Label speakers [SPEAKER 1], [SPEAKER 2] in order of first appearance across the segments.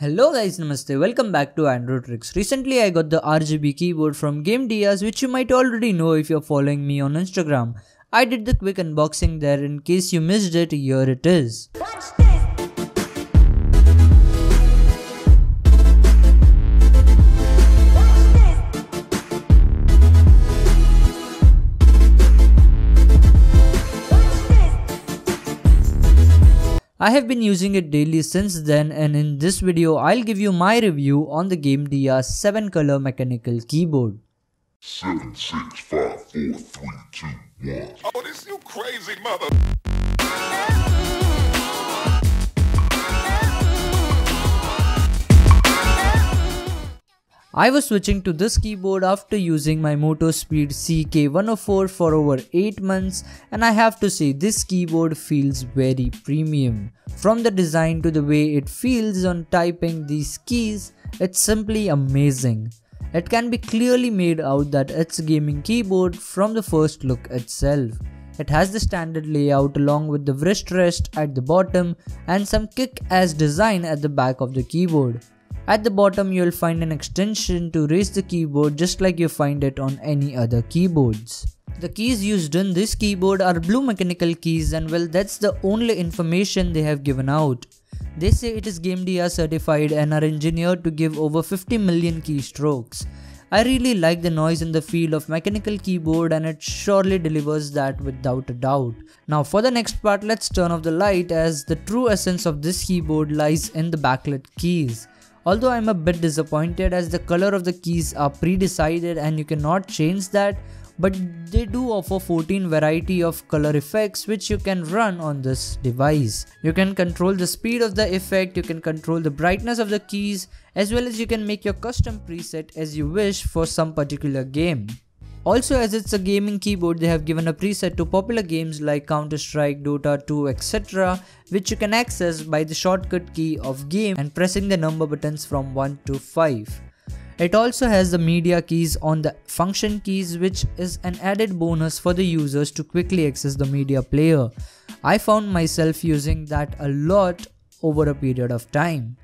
[SPEAKER 1] Hello guys, namaste, welcome back to Android Tricks. Recently I got the RGB keyboard from Game Diaz, which you might already know if you're following me on Instagram. I did the quick unboxing there. In case you missed it, here it is. I have been using it daily since then, and in this video I'll give you my review on the Game Diaz 7 color mechanical keyboard.
[SPEAKER 2] 7, 6, 5, 4, 3, 2, 1. Oh, this you crazy mother.
[SPEAKER 1] I was switching to this keyboard after using my MotoSpeed CK104 for over 8 months, and I have to say this keyboard feels very premium. From the design to the way it feels on typing these keys, it's simply amazing. It can be clearly made out that it's a gaming keyboard from the first look itself. It has the standard layout along with the wrist rest at the bottom and some kick-ass design at the back of the keyboard. At the bottom you'll find an extension to raise the keyboard just like you find it on any other keyboards. The keys used in this keyboard are blue mechanical keys, and well, that's the only information they have given out. They say it is Game Diaz certified and are engineered to give over 50 million keystrokes. I really like the noise and the feel of mechanical keyboard, and it surely delivers that without a doubt. Now for the next part, let's turn off the light, as the true essence of this keyboard lies in the backlit keys. Although I'm a bit disappointed as the color of the keys are pre-decided and you cannot change that, but they do offer 14 variety of color effects which you can run on this device. You can control the speed of the effect, you can control the brightness of the keys, as well as you can make your custom preset as you wish for some particular game. Also, as it's a gaming keyboard, they have given a preset to popular games like Counter-Strike, Dota 2, etc., which you can access by the shortcut key of game and pressing the number buttons from 1 to 5. It also has the media keys on the function keys, which is an added bonus for the users to quickly access the media player. I found myself using that a lot over a period of time.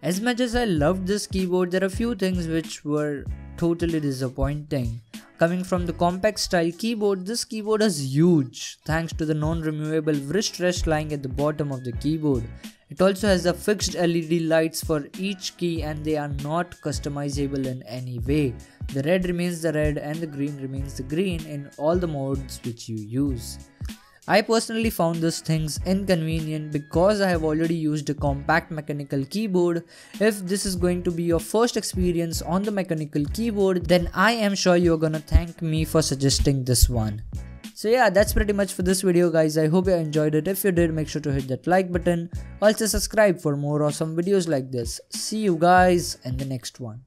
[SPEAKER 1] As much as I loved this keyboard, there are few things which were totally disappointing. Coming from the compact style keyboard, this keyboard is huge thanks to the non-removable wrist rest lying at the bottom of the keyboard. It also has a fixed LED lights for each key, and they are not customizable in any way. The red remains the red and the green remains the green in all the modes which you use. I personally found these things inconvenient because I have already used a compact mechanical keyboard. If this is going to be your first experience on the mechanical keyboard, then I am sure you're gonna thank me for suggesting this one. So yeah, that's pretty much for this video guys. I hope you enjoyed it. If you did, make sure to hit that like button. Also subscribe for more awesome videos like this. See you guys in the next one.